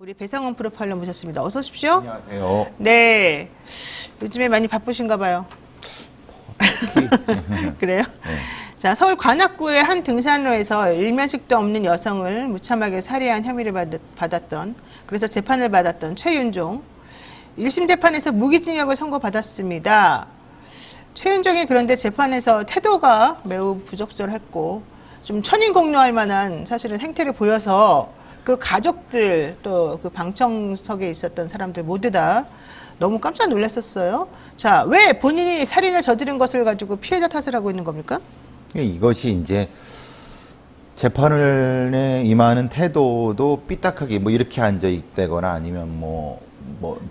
우리 배상원 프로파일러 모셨습니다. 어서 오십시오. 안녕하세요. 네. 요즘에 많이 바쁘신가 봐요. 그래요? 네. 자, 서울 관악구의 한 등산로에서 일면식도 없는 여성을 무참하게 살해한 혐의를 받았던, 그래서 재판을 받았던 최윤종. 1심 재판에서 무기징역을 선고받았습니다. 최윤종이 그런데 재판에서 태도가 매우 부적절했고, 좀 천인공노할 만한 사실은 행태를 보여서 그 가족들 또 그 방청석에 있었던 사람들 모두 다 너무 깜짝 놀랐었어요. 자, 왜 본인이 살인을 저지른 것을 가지고 피해자 탓을 하고 있는 겁니까? 이것이 이제 재판을 임하는 태도도 삐딱하게 뭐 이렇게 앉아 있다거나 아니면 뭐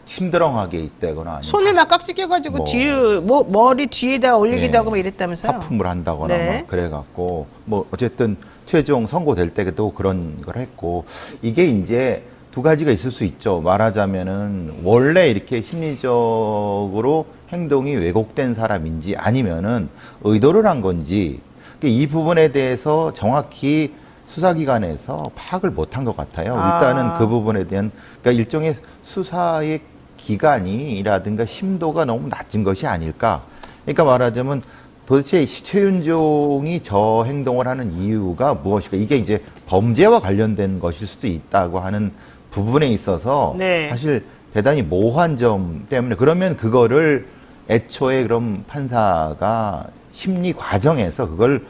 심드렁하게 있다거나 아니면 손을 막 깍지 껴가지고 뭐, 뒤에 머리 뒤에다 올리기도 네. 하고 막 이랬다면서요? 하품을 한다거나 네. 막 그래갖고 뭐 어쨌든 최종 선고될 때도 그런 걸 했고 이게 이제 두 가지가 있을 수 있죠. 말하자면은 원래 이렇게 심리적으로 행동이 왜곡된 사람인지 아니면은 의도를 한 건지 이 부분에 대해서 정확히 수사기관에서 파악을 못한 것 같아요. 일단은 그 부분에 대한 그러니까 일종의 수사의 기간이라든가 심도가 너무 낮은 것이 아닐까. 그러니까 말하자면 도대체 최윤종이 저 행동을 하는 이유가 무엇일까? 이게 이제 범죄와 관련된 것일 수도 있다고 하는 부분에 있어서 네. 사실 대단히 모호한 점 때문에 그러면 그거를 애초에 그럼 판사가 심리 과정에서 그걸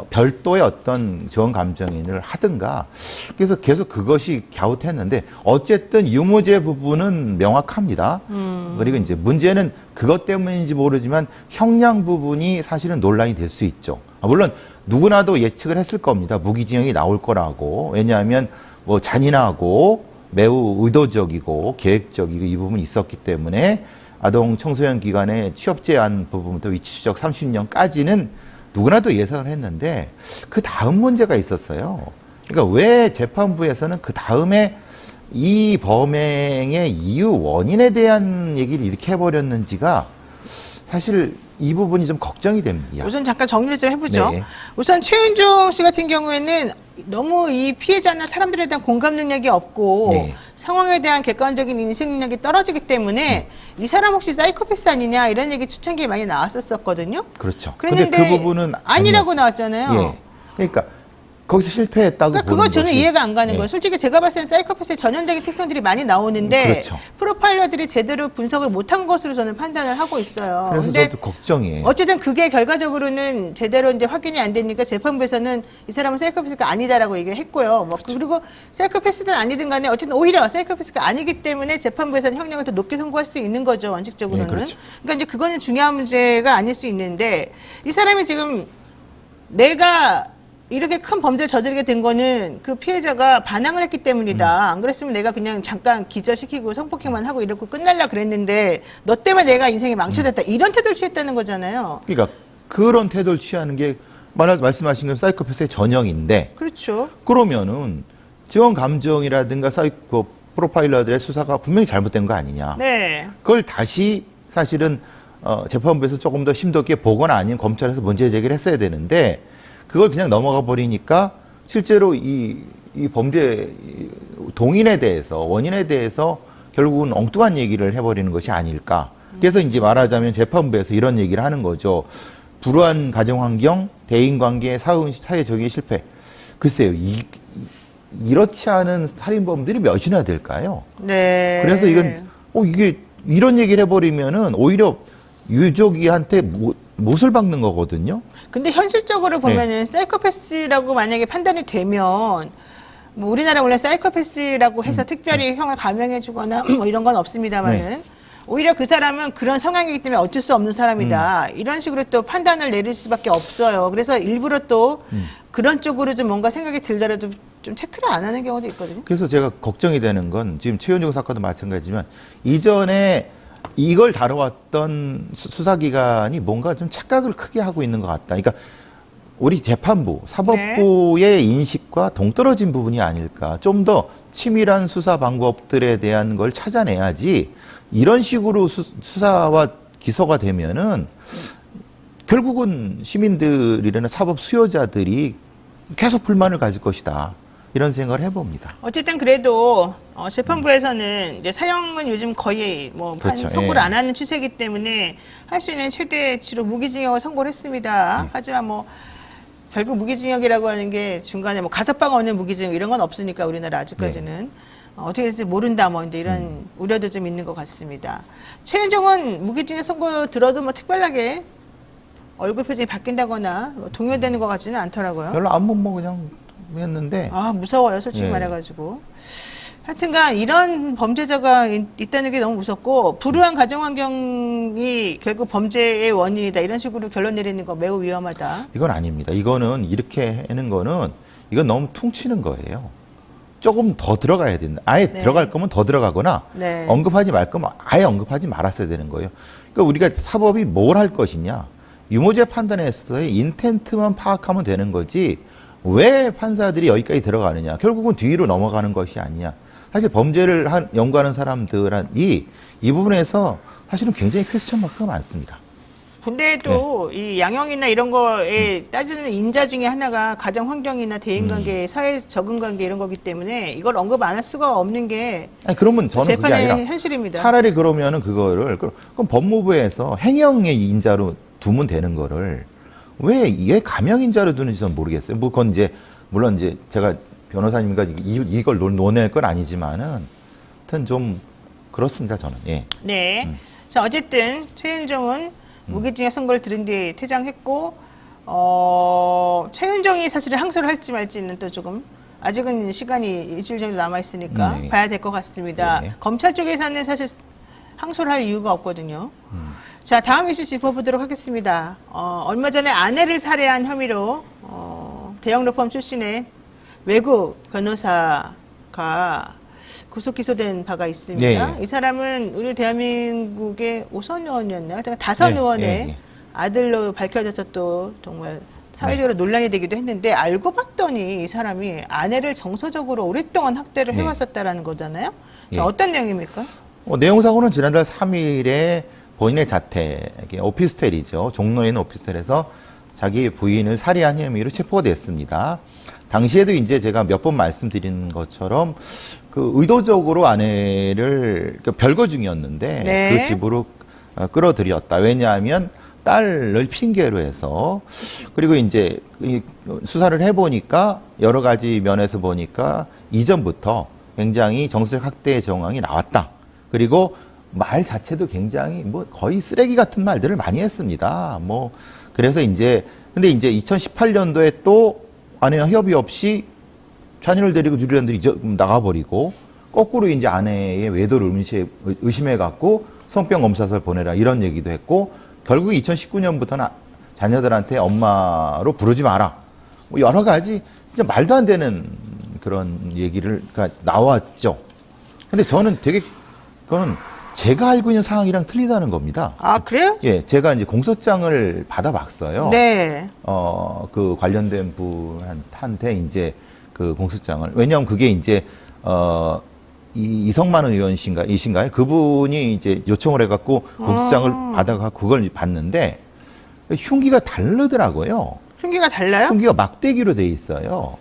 별도의 어떤 지원 감정인을 하든가 그래서 계속 그것이 갸웃했는데 어쨌든 유무죄 부분은 명확합니다. 그리고 이제 문제는 그것 때문인지 모르지만 형량 부분이 사실은 논란이 될 수 있죠. 물론 누구나도 예측을 했을 겁니다. 무기징역이 나올 거라고. 왜냐하면 뭐 잔인하고 매우 의도적이고 계획적이고 이 부분이 있었기 때문에 아동 청소년 기관의 취업 제한 부분부터 위치 추적 30년까지는 누구나도 예상을 했는데 그 다음 문제가 있었어요. 그러니까 왜 재판부에서는 그 다음에 이 범행의 이유 원인에 대한 얘기를 이렇게 해버렸는지가 사실 이 부분이 좀 걱정이 됩니다. 우선 잠깐 정리를 좀 해보죠. 네. 우선 최윤종 씨 같은 경우에는 너무 이 피해자나 사람들에 대한 공감 능력이 없고 네. 상황에 대한 객관적인 인식 능력이 떨어지기 때문에 이 사람 혹시 사이코패스 아니냐 이런 얘기 추천기에 많이 나왔었거든요. 그렇죠. 그런데 근데 그 부분은 아니라고 아니었어요. 나왔잖아요. 예. 그러니까 거기서 실패했다고 그러니까 보는 그거 저는 것이- 이해가 안 가는 예. 거예요. 솔직히 제가 봤을 때는 사이코패스의 전형적인 특성들이 많이 나오는데 그렇죠. 프로파일러들이 제대로 분석을 못한 것으로 저는 판단을 하고 있어요. 그래서 근데 저도 걱정이에요. 어쨌든 그게 결과적으로는 제대로 이제 확인이 안 되니까 재판부에서는 이 사람은 사이코패스가 아니다라고 얘기했고요. 뭐 그렇죠. 그리고 사이코패스든 아니든 간에 어쨌든 오히려 사이코패스가 아니기 때문에 재판부에서는 형량을 더 높게 선고할 수 있는 거죠. 원칙적으로는. 네, 그렇죠. 그러니까 이제 그거는 중요한 문제가 아닐 수 있는데 이 사람이 지금 내가 이렇게 큰 범죄를 저지르게 된 거는 그 피해자가 반항을 했기 때문이다. 안 그랬으면 내가 그냥 잠깐 기절시키고 성폭행만 하고 이러고 끝날라 그랬는데 너 때문에 내가 인생이 망쳐졌다. 이런 태도를 취했다는 거잖아요. 그러니까 그런 태도를 취하는 게 말씀하신 건 사이코패스의 전형인데 그렇죠. 그러면은 지원 감정이라든가 사이코 프로파일러들의 수사가 분명히 잘못된 거 아니냐. 네. 그걸 다시 사실은 재판부에서 조금 더 심도 있게 보거나 아니면 검찰에서 문제 제기를 했어야 되는데 그걸 그냥 넘어가 버리니까 실제로 이 범죄 동인에 대해서 원인에 대해서 결국은 엉뚱한 얘기를 해버리는 것이 아닐까. 그래서 이제 말하자면 재판부에서 이런 얘기를 하는 거죠. 불우한 가정환경, 대인관계, 사회 적용의 실패. 글쎄요, 이렇지 않은 살인범들이 몇이나 될까요? 네. 그래서 이건 이게 이런 얘기를 해버리면은 오히려 유족이한테 못을 박는 거거든요. 근데 현실적으로 보면은 사이코패스라고 만약에 판단이 되면 뭐 우리나라 원래 사이코패스라고 해서 특별히 형을 감형해 주거나 뭐 이런 건 없습니다만은 오히려 그 사람은 그런 성향이기 때문에 어쩔 수 없는 사람이다. 이런 식으로 또 판단을 내릴 수밖에 없어요. 그래서 일부러 또 그런 쪽으로 좀 뭔가 생각이 들더라도 좀 체크를 안 하는 경우도 있거든요. 그래서 제가 걱정이 되는 건 지금 최윤종 사건도 마찬가지지만 이전에 이걸 다뤄왔던 수사기관이 뭔가 좀 착각을 크게 하고 있는 것 같다. 그러니까 우리 재판부, 사법부의 인식과 동떨어진 부분이 아닐까. 좀 더 치밀한 수사 방법들에 대한 걸 찾아내야지 이런 식으로 수사와 기소가 되면은 결국은 시민들이나 사법 수요자들이 계속 불만을 가질 것이다. 이런 생각을 해봅니다. 어쨌든 그래도 재판부에서는 이제 사형은 요즘 거의 그렇죠. 선고를 예. 안 하는 추세이기 때문에 할 수 있는 최대치로 무기징역을 선고를 했습니다. 하지만 결국 무기징역이라고 하는 게 중간에 가석방 없는 무기징역 이런 건 없으니까 우리나라 아직까지는 어떻게 될지 모른다 이제 이런 우려도 좀 있는 것 같습니다. 최윤종은 무기징역 선고 들어도 특별하게 얼굴 표정이 바뀐다거나 동요되는 것 같지는 않더라고요. 별로 아무 그냥 했는데 무서워요, 솔직히 예. 말해가지고. 하여튼간 이런 범죄자가 있다는 게 너무 무섭고 불우한 가정 환경이 결국 범죄의 원인이다 이런 식으로 결론 내리는 거 매우 위험하다. 이건 아닙니다. 이거는 이렇게 하는 거는 이건 너무 퉁치는 거예요. 조금 더 들어가야 된다. 아예 네. 들어갈 거면 더 들어가거나 네. 언급하지 말 거면 아예 언급하지 말았어야 되는 거예요. 그러니까 우리가 사법이 뭘 할 것이냐. 유무죄 판단에서의 인텐트만 파악하면 되는 거지 왜 판사들이 여기까지 들어가느냐. 결국은 뒤로 넘어가는 것이 아니냐. 사실 범죄를 연구하는 사람들이 이 부분에서 사실은 굉장히 퀘스천 마크가 많습니다. 근데도 이 양형이나 이런 거에 따지는 인자 중에 하나가 가정 환경이나 대인관계, 사회 적응관계 이런 거기 때문에 이걸 언급 안 할 수가 없는 게 아니, 그러면 저는 그게 재판의 아니라 현실입니다. 차라리 그러면은 그거를 그럼 법무부에서 행형의 인자로 두면 되는 거를 왜 감형인자로 두는지 저는 모르겠어요. 그건 이제 물론 이제 제가 변호사님과 이걸 논할 건 아니지만은 하여튼 좀 그렇습니다 저는. 예. 네. 자 어쨌든 최윤종은 무기징역 선고를 들은 뒤에 퇴장했고 최윤종이 사실은 항소를 할지 말지는 또 조금 아직은 시간이 일주일 정도 남아 있으니까 네. 봐야 될 것 같습니다. 네. 검찰 쪽에서는 사실 항소를 할 이유가 없거든요. 자 다음 이슈 짚어보도록 하겠습니다. 얼마 전에 아내를 살해한 혐의로 대형 로펌 출신의 외국 변호사가 구속 기소된 바가 있습니다. 예, 예. 이 사람은 우리 대한민국의 5선 의원이었나요? 다선 예, 의원의 예, 예. 아들로 밝혀져서 또 정말 사회적으로 논란이 되기도 했는데 알고 봤더니 이 사람이 아내를 정서적으로 오랫동안 학대를 네. 해왔었다라는 거잖아요. 예. 자, 어떤 내용입니까? 내용사고는 지난달 3일에 본인의 자택, 오피스텔이죠. 종로에 있는 오피스텔에서 자기 부인을 살해한 혐의로 체포가 됐습니다. 당시에도 이제 제가 몇 번 말씀드린 것처럼 그 의도적으로 아내를 별거 중이었는데 네. 그 집으로 끌어들였다. 왜냐하면 딸을 핑계로 해서 그리고 이제 이 수사를 해보니까 여러 가지 면에서 보니까 이전부터 굉장히 정서적 학대의 정황이 나왔다. 그리고 말 자체도 굉장히 거의 쓰레기 같은 말들을 많이 했습니다. 그래서 근데 이제 2018년도에 또 아내와 협의 없이 자녀를 데리고 뉴질랜드로 나가버리고 거꾸로 이제 아내의 외도를 의심해갖고 성병 검사서를 보내라 이런 얘기도 했고 결국 2019년부터는 자녀들한테 엄마로 부르지 마라. 여러 가지 진짜 말도 안 되는 그런 얘기가 나왔죠. 근데 저는 그건 제가 알고 있는 상황이랑 틀리다는 겁니다. 아, 그래요? 예, 제가 이제 공소장을 받아봤어요. 네. 그 관련된 분한테 이제 그 공소장을 왜냐하면 그게 이제 이성만 이신가요? 그분이 이제 요청을 해갖고 공소장을 받아갖고 그걸 봤는데 흉기가 다르더라고요. 흉기가 달라요? 흉기가 막대기로 돼 있어요.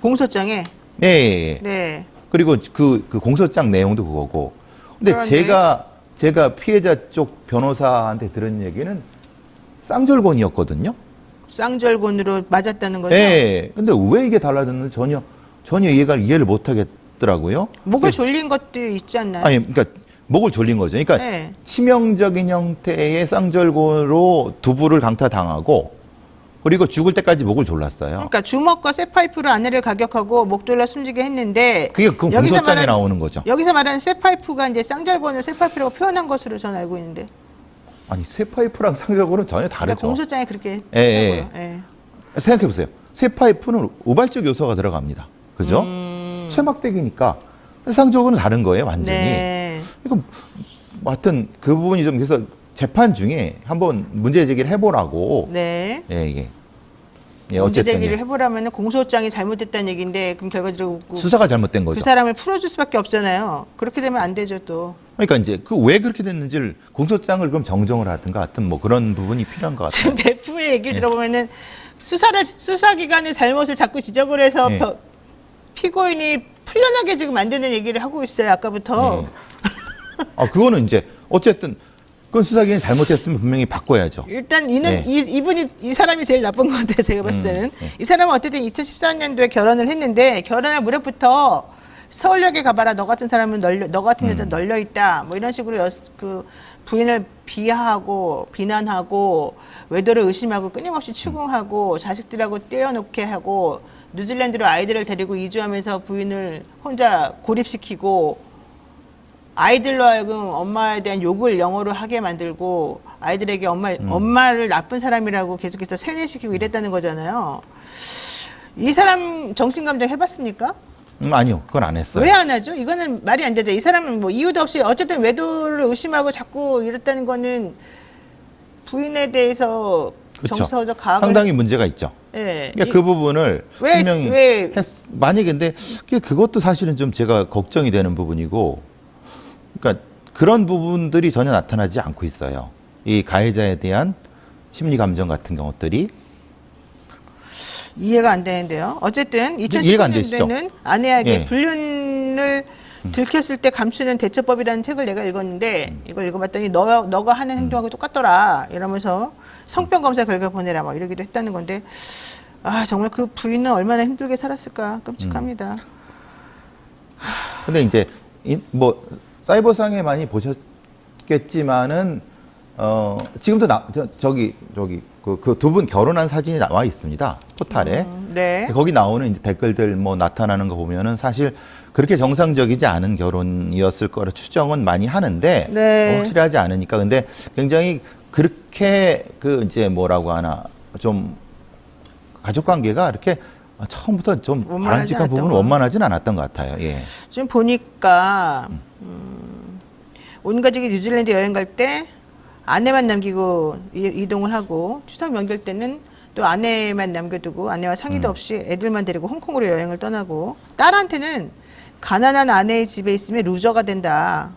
공소장에? 예, 예. 네. 그리고 그 공소장 내용도 그거고. 근데 그런데? 제가 피해자 쪽 변호사한테 들은 얘기는 쌍절곤이었거든요. 쌍절곤으로 맞았다는 거죠? 예. 근데 왜 이게 달라졌는지 전혀 이해를 못 하겠더라고요. 목을 졸린 것도 있지 않나요? 아니, 그러니까 목을 졸린 거죠. 그러니까 네. 치명적인 형태의 쌍절곤으로 두부를 강타당하고 그리고 죽을 때까지 목을 졸랐어요. 그러니까 주먹과 쇠파이프로 아내를 가격하고 목 졸라 숨지게 했는데 그게 그 공소장에 나오는 거죠. 여기서 말하는 쇠파이프가 이제 쌍절곤을 쇠파이프라고 표현한 것으로 저는 알고 있는데. 아니, 쇠파이프랑 쌍절곤은 전혀 그러니까 다르죠. 공소장에 그렇게 예, 했다고요. 예. 생각해보세요. 쇠파이프는 우발적 요소가 들어갑니다. 그죠? 쇠막대기니까. 쌍절곤은 다른 거예요, 완전히. 네. 이거 하여튼 그 부분이 좀 그래서 재판 중에 한번 문제 제기를 해보라고. 네. 예, 이게. 문제 어쨌든 제기를 해보라면 공소장이 잘못됐다는 얘기인데 그럼 결과적으로 수사가 잘못된 그 거죠. 사람을 풀어줄 수밖에 없잖아요. 그렇게 되면 안 되죠 또. 그러니까 이제 왜 그렇게 됐는지를 공소장을 그럼 정정을 하든가 하여튼 그런 부분이 필요한 것 같아요. 지금 베프의 얘기를 들어보면은 수사기관의 잘못을 자꾸 지적을 해서 네. 피고인이 풀려나게 지금 만드는 얘기를 하고 있어요. 아까부터. 네. 그거는 이제 어쨌든 그건 수사기관이 잘못했으면 분명히 바꿔야죠. 일단 네. 이 사람이 제일 나쁜 것 같아요. 제가 봤을 때는. 네. 이 사람은 어쨌든 2014년도에 결혼을 했는데 결혼할 무렵부터 서울역에 가봐라. 너 같은 사람은 너 같은 여자 널려 있다. 뭐 이런 식으로 그 부인을 비하하고 비난하고 외도를 의심하고 끊임없이 추궁하고 자식들하고 떼어놓게 하고 뉴질랜드로 아이들을 데리고 이주하면서 부인을 혼자 고립시키고 아이들로 하여금 엄마에 대한 욕을 영어로 하게 만들고 아이들에게 엄마를 나쁜 사람이라고 계속해서 세뇌시키고 이랬다는 거잖아요. 이 사람 정신감정 해봤습니까? 아니요, 그건 안 했어요. 왜 안 하죠? 이거는 말이 안 되죠. 이 사람은 뭐 이유도 없이 어쨌든 외도를 의심하고 자꾸 이랬다는 거는 부인에 대해서 그쵸. 정서적 가학을 상당히 문제가 있죠. 예. 그러니까 그 부분을 분명히 만약에 근데 그것도 사실은 좀 제가 걱정이 되는 부분이고, 그러니까 그런 부분들이 전혀 나타나지 않고 있어요. 이 가해자에 대한 심리 감정 같은 경우들이 이해가 안 되는데요. 어쨌든 이해가 안 되시죠? 2019년도에는 아내에게 예. 불륜을 들켰을 때 감추는 대처법이라는 책을 내가 읽었는데 이걸 읽어봤더니 너가 하는 행동하고 똑같더라 이러면서 성병 검사 결과 보내라 막 이러기도 했다는 건데 정말 그 부인은 얼마나 힘들게 살았을까 끔찍합니다. 근데 이제 뭐 사이버상에 많이 보셨겠지만은 지금도 저기 그 두 분 결혼한 사진이 나와 있습니다. 포탈에. 네. 거기 나오는 이제 댓글들 뭐 나타나는 거 보면은 사실 그렇게 정상적이지 않은 결혼이었을 거라 추정은 많이 하는데 네. 확실하지 않으니까. 근데 굉장히 그렇게 그 이제 뭐라고 하나 좀 가족 관계가 이렇게 처음부터 좀 바람직한 부분은 원만하진 않았던 것 같아요. 예. 지금 보니까 온 가족이 뉴질랜드 여행 갈 때 아내만 남기고 이동을 하고 추석 명절 때는 또 아내만 남겨두고 아내와 상의도 없이 애들만 데리고 홍콩으로 여행을 떠나고 딸한테는 가난한 아내의 집에 있으면 루저가 된다.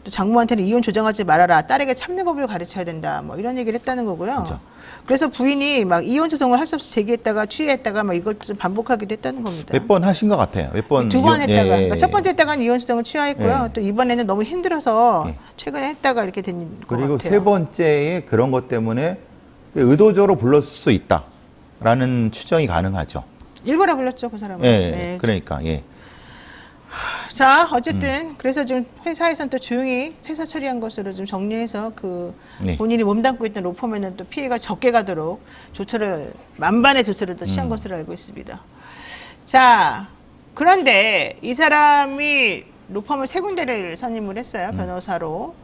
또 장모한테는 이혼 조정하지 말아라. 딸에게 참는 법을 가르쳐야 된다. 뭐 이런 얘기를 했다는 거고요. 그렇죠. 그래서 부인이 막 이혼 소송을 할 수 없이 제기했다가 취해했다가 막 이걸 좀 반복하기도 했다는 겁니다. 몇 번 하신 것 같아요. 몇 번. 두 번 했다가 그러니까 첫 예. 번째 했다가는 이혼 소송을 취하했고요. 또 이번에는 너무 힘들어서 예. 최근에 했다가 이렇게 된 것 같아요. 그리고 세 번째에 그런 것 때문에 의도적으로 불렀을 수 있다라는 추정이 가능하죠. 일부러 불렀죠, 그 사람은. 예, 네. 그러니까 예. 자, 어쨌든 그래서 지금 회사에서는 또 조용히 퇴사 처리한 것으로 좀 정리해서 그 네. 본인이 몸담고 있던 로펌에는 또 피해가 적게 가도록 만반의 조처를 또 취한 것으로 알고 있습니다. 자, 그런데 이 사람이 로펌을 세 군데를 선임을 했어요, 변호사로.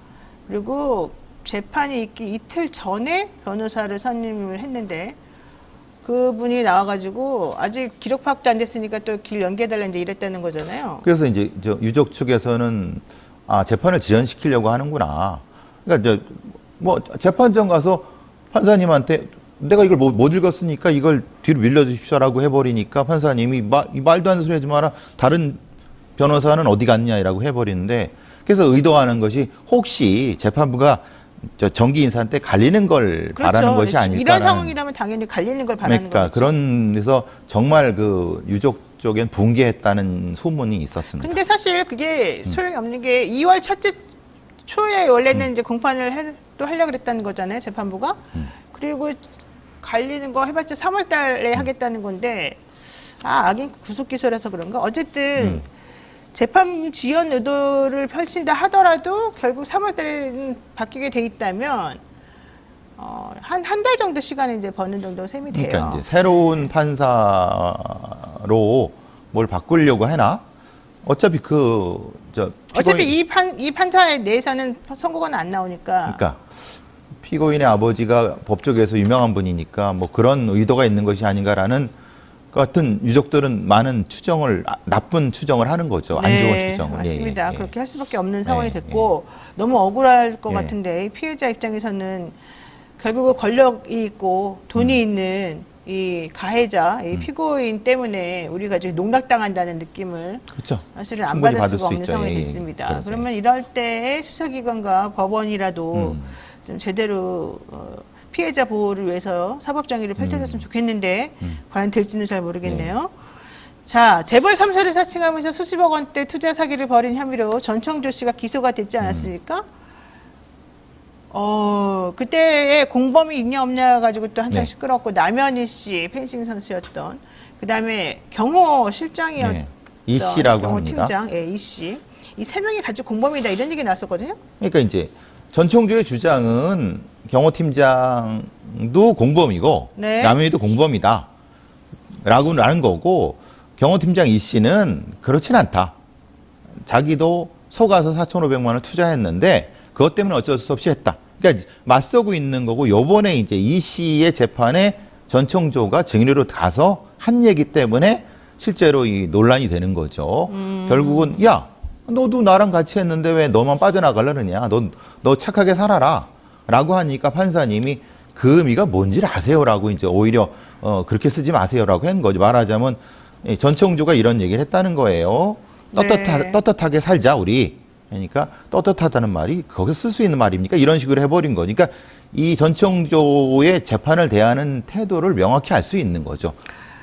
그리고 재판이 있기 이틀 전에 변호사를 선임을 했는데 그분이 나와가지고 아직 기록 파악도 안 됐으니까 또 길 연기해달라 이제 이랬다는 거잖아요. 그래서 이제 유족 측에서는 재판을 지연시키려고 하는구나. 그러니까 이제 뭐 재판장 가서 판사님한테 내가 이걸 못 읽었으니까 이걸 뒤로 밀려주십시오라고 해버리니까 판사님이 이 말도 안 되는 소리 하지 마라. 다른 변호사는 어디 갔냐라고 해버리는데 그래서 의도하는 것이 혹시 재판부가 정기 인사한테 갈리는 걸 그렇죠. 바라는 것이 아닐까. 이런 상황이라면 당연히 갈리는 걸 바라는 그러니까 거죠. 그런 데서 정말 그 유족 쪽엔 붕괴했다는 소문이 있었습니다. 근데 사실 그게 소용이 없는 게 2월 첫째 초에 원래는 이제 공판을 또 하려고 그랬다는 거잖아요, 재판부가. 그리고 갈리는 거 해봤자 3월 달에 하겠다는 건데 악인 구속 기소라서 그런가? 어쨌든 재판 지연 의도를 펼친다 하더라도 결국 3월 달에 바뀌게 돼 있다면 한 달 정도 시간에 이제 버는 정도 셈이 돼요. 그러니까 이제 새로운 판사로 뭘 바꾸려고 하나? 어차피 어차피 이 판사에 대해서는 선고가 안 나오니까. 그러니까 피고인의 아버지가 법조계에서 유명한 분이니까 뭐 그런 의도가 있는 것이 아닌가라는 같은 유족들은 많은 나쁜 추정을 하는 거죠. 안 좋은 추정을. 맞습니다. 예. 그렇게 할 수밖에 없는 상황이 됐고 너무 억울할 것 같은데 피해자 입장에서는 결국은 권력이 있고 돈이 있는 이 가해자, 이 피고인 때문에 우리 가족이 농락당한다는 느낌을 그렇죠. 사실은 안 충분히 받을 수가 없는 있죠. 상황이 예, 됐습니다. 그렇죠. 그러면 이럴 때 수사기관과 법원이라도 좀 제대로 피해자 보호를 위해서 사법정의를 펼쳐줬으면 좋겠는데 과연 될지는 잘 모르겠네요. 자, 재벌 3사를 사칭하면서 수십억 원대 투자 사기를 벌인 혐의로 전청조 씨가 기소가 됐지 않았습니까? 그때에 공범이 있냐 없냐 가지고 또 한창 네. 시끄럽고 남현희 씨 펜싱 선수였던 그다음에 경호 실장이었던 네. 이 씨라고 경호 합니다. 팀장, 이 씨. 이 세 명이 같이 공범이다 이런 얘기 나왔었거든요. 그러니까 이제 전청조의 주장은 경호팀장도 공범이고 네. 남현희도 공범이다. 라고는 하는 거고 경호팀장 이 씨는 그렇진 않다. 자기도 속아서 4,500만 원을 투자했는데 그것 때문에 어쩔 수 없이 했다. 그러니까 맞서고 있는 거고 요번에 이제 이 씨의 재판에 전청조가 증인으로 가서 한 얘기 때문에 실제로 이 논란이 되는 거죠. 결국은 야 너도 나랑 같이 했는데 왜 너만 빠져나가려느냐. 너 착하게 살아라. 라고 하니까 판사님이 그 의미가 뭔지를 아세요라고 이제 오히려 그렇게 쓰지 마세요라고 한 거죠. 말하자면 전청조가 이런 얘기를 했다는 거예요. 네. 떳떳하게 살자 우리. 그러니까 떳떳하다는 말이 거기서 쓸 수 있는 말입니까? 이런 식으로 해버린 거니까 이 전청조의 재판을 대하는 태도를 명확히 알 수 있는 거죠.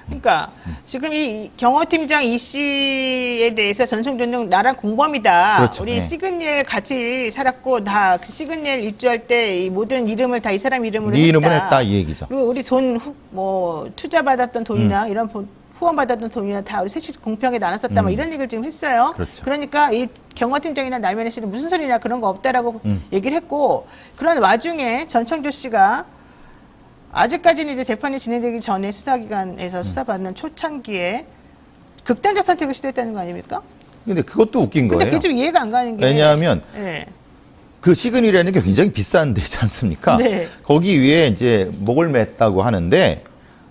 그러니까 지금 이 경호팀장 이 씨에 대해서 전청조는 나랑 공범이다. 그렇죠. 우리 네. 시그니엘 같이 살았고 다 그 시그니엘 입주할 때 이 모든 이름을 다 이 사람 이름으로 네 이름을 했다 이 얘기죠. 그리고 우리 돈 뭐 투자 받았던 돈이나 이런 후원 받았던 돈이나 다 우리 셋이 공평하게 나눴었다. 뭐 이런 얘기를 지금 했어요. 그렇죠. 그러니까 이 경호팀장이나 남현희 씨는 무슨 소리냐 그런 거 없다라고 얘기를 했고 그런 와중에 전청조 씨가 아직까지는 이제 재판이 진행되기 전에 수사기관에서 수사받는 초창기에 극단적 선택을 시도했다는 거 아닙니까? 근데 그것도 웃긴 근데 거예요. 그게 좀 이해가 안 가는 게 왜냐하면 예. 그 시그니라는 게 굉장히 비싼 데지 않습니까? 네. 거기 위에 이제 목을 맸다고 하는데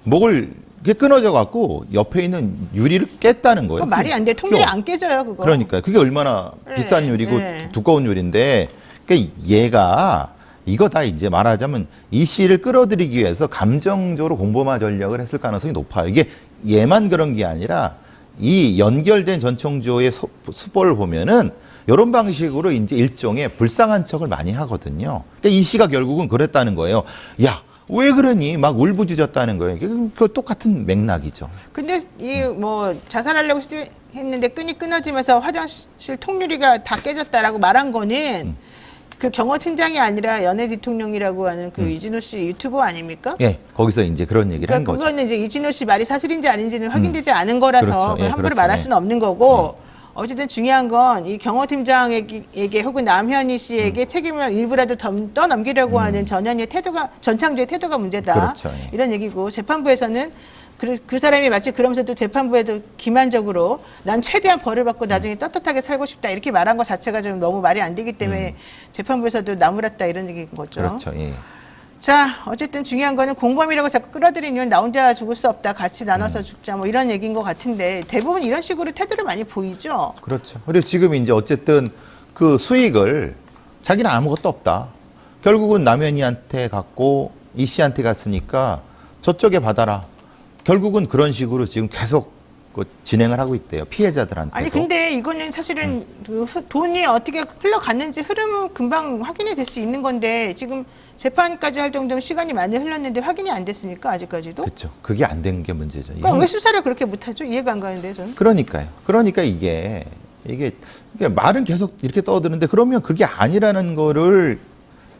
목을 이게 끊어져 갖고 옆에 있는 유리를 깼다는 거예요. 그건 말이 안 돼. 통일이 그게 안 깨져요, 그거. 그러니까 그게 얼마나 네, 비싼 유리고 네. 두꺼운 유리인데 그러니까 얘가 이거 다 이제 말하자면 이 씨를 끌어들이기 위해서 감정적으로 공범화 전략을 했을 가능성이 높아요. 이게 얘만 그런 게 아니라 이 연결된 전청조의 수법을 보면은 이런 방식으로 이제 일종의 불쌍한 척을 많이 하거든요. 그러니까 이 씨가 결국은 그랬다는 거예요. 야, 왜 그러니? 막 울부짖었다는 거예요. 그 똑같은 맥락이죠. 근데 이 뭐 자살하려고 했는데 끈이 끊어지면서 화장실 통유리가 다 깨졌다라고 말한 거는 그 경호팀장이 아니라 연예 대통령이라고 하는 그 이진호 씨 유튜버 아닙니까? 예, 거기서 이제 그런 얘기를 한 그러니까 거죠. 그거는 이제 이진호 씨 말이 사실인지 아닌지는 확인되지 않은 거라서 그렇죠. 그걸 예, 함부로 그렇죠. 말할 예. 수는 없는 거고 어쨌든 중요한 건 이 경호팀장에게 혹은 남현희 씨에게 책임을 일부라도 떠넘기려고 하는 전창조의 태도가 문제다. 그렇죠. 예. 이런 얘기고 재판부에서는 그 사람이 마치 그러면서도 재판부에도 기만적으로 난 최대한 벌을 받고 나중에 떳떳하게 살고 싶다 이렇게 말한 것 자체가 좀 너무 말이 안 되기 때문에 재판부에서도 나무랐다 이런 얘기인 거죠. 그렇죠. 예. 자, 어쨌든 중요한 거는 공범이라고 자꾸 끌어들이는 이유는 나 혼자 죽을 수 없다. 같이 나눠서 죽자. 뭐 이런 얘기인 것 같은데 대부분 이런 식으로 태도를 많이 보이죠. 그렇죠. 그리고 지금 이제 어쨌든 그 수익을 자기는 아무것도 없다. 결국은 남현이한테 갔고 이 씨한테 갔으니까 저쪽에 받아라. 결국은 그런 식으로 지금 계속 그 진행을 하고 있대요. 피해자들한테도. 아니 근데 이거는 사실은 그 돈이 어떻게 흘러갔는지 흐름은 금방 확인이 될 수 있는 건데 지금 재판까지 할 정도면 시간이 많이 흘렀는데 확인이 안 됐습니까? 아직까지도? 그렇죠. 그게 안 된 게 문제죠. 그러니까 왜 수사를 그렇게 못하죠? 이해가 안 가는데 저는. 그러니까요. 그러니까 이게 말은 계속 이렇게 떠드는데 그러면 그게 아니라는 거를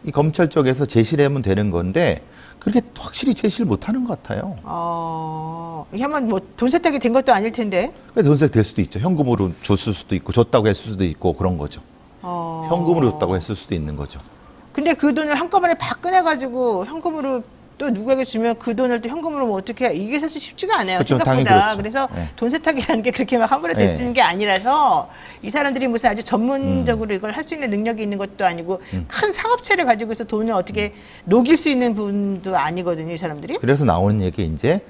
이 검찰 쪽에서 제시를 하면 되는 건데 그렇게 확실히 제시를 못하는 것 같아요. 이게 한번 뭐 돈 세탁이 된 것도 아닐 텐데. 돈색 될 수도 있죠. 현금으로 줬을 수도 있고 줬다고 했을 수도 있고 그런 거죠. 현금으로 줬다고 했을 수도 있는 거죠. 근데 그 돈을 한꺼번에 팍 꺼내가지고 현금으로 또 누구에게 주면 그 돈을 또 현금으로 뭐 어떻게 해. 이게 사실 쉽지가 않아요. 그렇죠. 당연히 생각보다. 그렇죠. 그래서 네. 돈 세탁이라는 게 그렇게 막 함부로 될 수 있는 게 아니라서 이 사람들이 무슨 아주 전문적으로 이걸 할 수 있는 능력이 있는 것도 아니고 큰 사업체를 가지고 있어 돈을 어떻게 녹일 수 있는 분도 아니거든요. 이 사람들이. 그래서 나오는 얘기 이제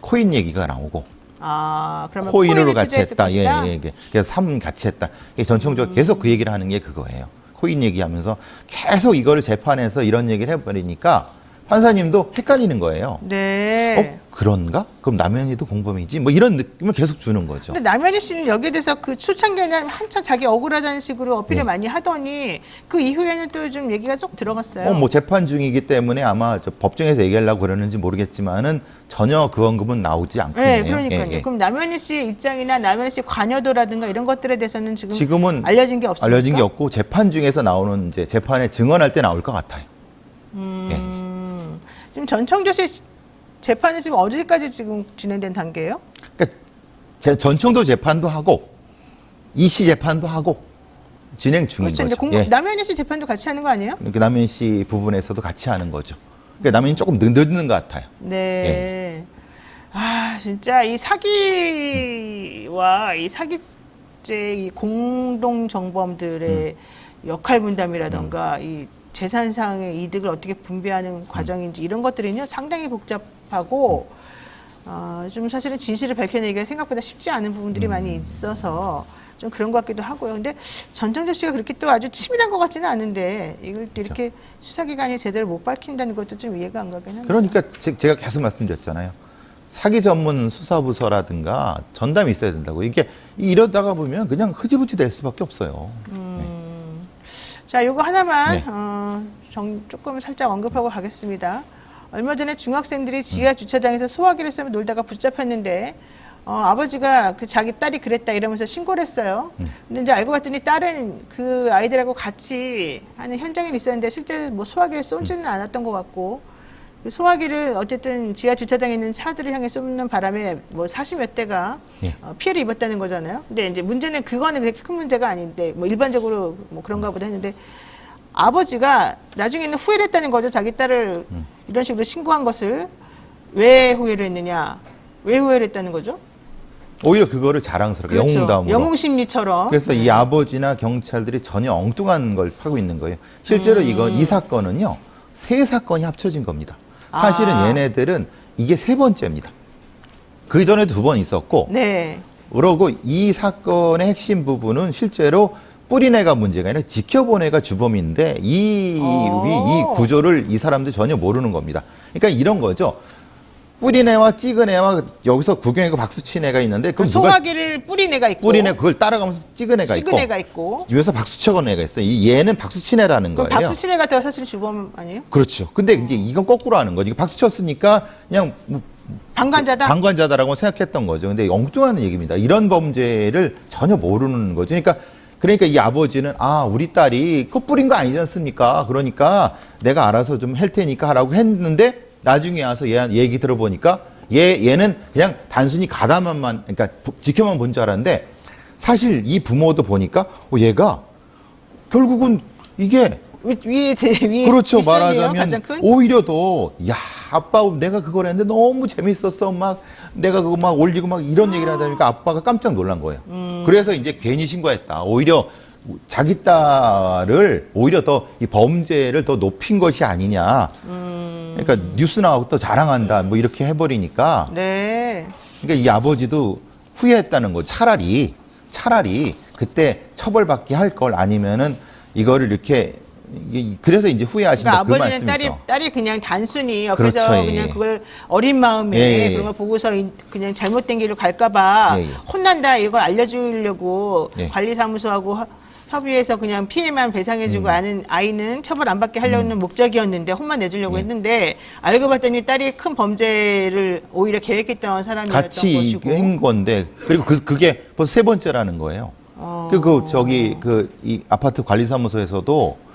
코인 얘기가 나오고 그러면 코인으로 코인에 같이 투자했을 했다. 것이다? 예. 그래서 3 같이 했다. 전청조가 계속 그 얘기를 하는 게 그거예요. 코인 얘기하면서 계속 이거를 재판에서 이런 얘기를 해버리니까 판사님도 헷갈리는 거예요. 네. 그런가? 그럼 남현이도 공범이지? 뭐 이런 느낌을 계속 주는 거죠. 근데 남현희 씨는 여기에 대해서 그 초창기에는 한참 자기 억울하다는 식으로 어필을 네. 많이 하더니 그 이후에는 또 좀 얘기가 좀 들어갔어요. 뭐 재판 중이기 때문에 아마 법정에서 얘기하려고 그러는지 모르겠지만은 전혀 그 언급은 나오지 않거든요. 네, 그러니까요. 그럼 남현희 씨의 입장이나 남현희 씨 관여도라든가 이런 것들에 대해서는 지금은 알려진 게 없습니까? 알려진 게 없고 재판 중에서 나오는 이제 재판에 증언할 때 나올 것 같아요. 지금 전청조 씨 재판이 지금 어디까지 지금 진행된 단계예요? 그러니까 전청도 재판도 하고 이씨 재판도 하고 진행 중인 그렇죠. 거죠. 이제 남현희 씨 재판도 같이 하는 거 아니에요? 그러니까 남현 씨 부분에서도 같이 하는 거죠. 그러니까 남현이 조금 늦는 것 같아요. 네. 아, 진짜 이 사기와 이 사기죄 이 공동 정범들의 역할 분담이라던가 이 재산상의 이득을 어떻게 분배하는 과정인지 이런 것들은요 상당히 복잡하고 좀 사실은 진실을 밝혀내기가 생각보다 쉽지 않은 부분들이 많이 있어서 좀 그런 것 같기도 하고요. 근데 전청조 씨가 그렇게 또 아주 치밀한 것 같지는 않은데 이걸 또 이렇게 수사기관이 제대로 못 밝힌다는 것도 좀 이해가 안 가긴 합니다. 그러니까 제가 계속 말씀드렸잖아요. 사기 전문 수사부서라든가 전담이 있어야 된다고. 이게 이러다가 보면 그냥 흐지부지 될 수밖에 없어요. 자, 요거 하나만 네. 조금 살짝 언급하고 가겠습니다. 얼마 전에 중학생들이 지하 주차장에서 소화기를 쏘며 놀다가 붙잡혔는데 아버지가 그 자기 딸이 그랬다 이러면서 신고를 했어요. 근데 이제 알고 봤더니 딸은 그 아이들하고 같이 하는 현장에 있었는데 실제 뭐 소화기를 쏘지는 않았던 것 같고 그 소화기를 어쨌든 지하 주차장에 있는 차들을 향해 쏘는 바람에 뭐 40몇 대가 피해를 입었다는 거잖아요. 근데 이제 문제는 그거는 그렇게 큰 문제가 아닌데 뭐 일반적으로 뭐 그런가 보다 했는데 아버지가 나중에는 후회를 했다는 거죠. 자기 딸을 이런 식으로 신고한 것을 왜 후회를 했느냐? 왜 후회를 했다는 거죠? 오히려 그거를 자랑스럽게 그렇죠. 영웅담으로. 영웅심리처럼. 그래서 이 아버지나 경찰들이 전혀 엉뚱한 걸 하고 있는 거예요. 실제로 이 사건은요. 세 사건이 합쳐진 겁니다. 사실은 얘네들은 이게 세 번째입니다. 그 전에도 두 번 있었고. 네. 그러고 이 사건의 핵심 부분은 실제로 뿌린 애가 문제가 아니라 지켜본 애가 주범인데 이 구조를 이 사람들 전혀 모르는 겁니다. 그러니까 이런 거죠. 뿌린 애와 찍은 애와 여기서 구경하고 박수 친 애가 있는데 그럼 누가 소화기를 뿌린 애가 있고 뿌린 애 그걸 따라가면서 찍은 애가 있고 위에서 박수 쳐건 애가 있어요. 얘는 박수 친 애라는 그럼 거예요. 박수 친 애가 더 사실 주범 아니에요? 그렇죠. 근데 이제 이건 거꾸로 하는 거죠. 박수 쳤으니까 그냥 방관자다? 방관자다라고 생각했던 거죠. 근데 엉뚱한 얘기입니다. 이런 범죄를 전혀 모르는 거죠. 그러니까 이 아버지는 우리 딸이 그거 뿌린 거 아니지 않습니까? 그러니까 내가 알아서 좀 할 테니까 하라고 했는데 나중에 와서 얘 얘기 들어보니까 얘는 그냥 단순히 가다만 그러니까 지켜만 본 줄 알았는데 사실 이 부모도 보니까 얘가 결국은 이게 위에 그렇죠. 윗선이에요, 가장 말하자면 큰? 오히려 더 아빠 내가 그걸 했는데 너무 재밌었어 막 내가 그거 막 올리고 막 이런 얘기를 하다 보니까 아빠가 깜짝 놀란 거예요. 그래서 이제 괜히 신고했다. 오히려 자기 딸을 오히려 더 이 범죄를 더 높인 것이 아니냐. 그러니까 뉴스 나오고 또 자랑한다. 뭐 이렇게 해버리니까. 네. 그러니까 이 아버지도 후회했다는 거죠. 차라리 그때 처벌받게 할 걸 아니면은 이거를 이렇게 그래서 이제 후회하신다. 그러니까 그 아버지는 말씀이죠. 딸이 그냥 단순히 옆에서 그렇죠, 그냥 예. 그걸 어린 마음에 예. 그런 걸 보고서 그냥 잘못된 길로 갈까봐 예. 혼난다 이걸 알려주려고 예. 관리사무소하고 협의해서 그냥 피해만 배상해주고 아는 아이는 처벌 안 받게 하려는 목적이었는데 혼만 내주려고 했는데 알고 봤더니 딸이 큰 범죄를 오히려 계획했던 사람이었던 같이 것이고. 한 건데 그리고 그게 벌써 세 번째라는 거예요. 이 아파트 관리사무소에서도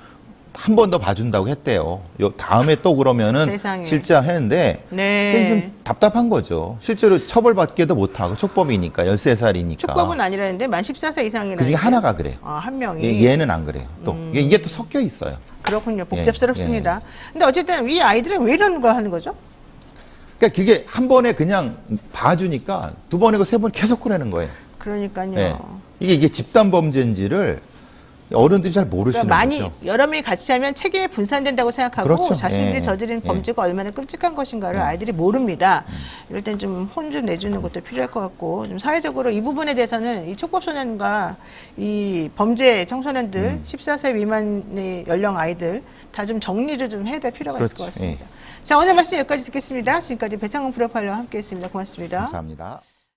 한 번 더 봐준다고 했대요. 다음에 또 그러면은 세상에. 실제 했는데 네. 좀 답답한 거죠. 실제로 처벌받기도 못하고 촉법이니까 13살이니까. 촉법은 아니라는데 만 14세 이상이라는 그중에 하나가 그래요. 한 명이. 얘는 안 그래요. 또 이게 또 섞여 있어요. 그렇군요. 복잡스럽습니다. 근데 어쨌든 이 아이들은 왜 이런 걸 하는 거죠? 그러니까 그게 한 번에 그냥 봐주니까 두 번이고 세 번 계속 그러는 거예요. 그러니까요. 네. 이게 집단 범죄인지를 어른들이 잘 모르시는 그러니까 많이 거죠. 여러 명이 같이 하면 책임이 분산된다고 생각하고 그렇죠. 자신들이 예. 저지른 예. 범죄가 얼마나 끔찍한 것인가를 아이들이 모릅니다. 이럴 땐 좀 혼 좀 내주는 것도 필요할 것 같고 좀 사회적으로 이 부분에 대해서는 이 촉법소년과 이 범죄 청소년들 14세 미만의 연령 아이들 다 좀 정리를 좀 해야 될 필요가 있을 것 그렇죠. 같습니다. 자, 오늘 말씀 여기까지 듣겠습니다. 지금까지 배창훈 프로파일러와 함께했습니다. 고맙습니다. 감사합니다.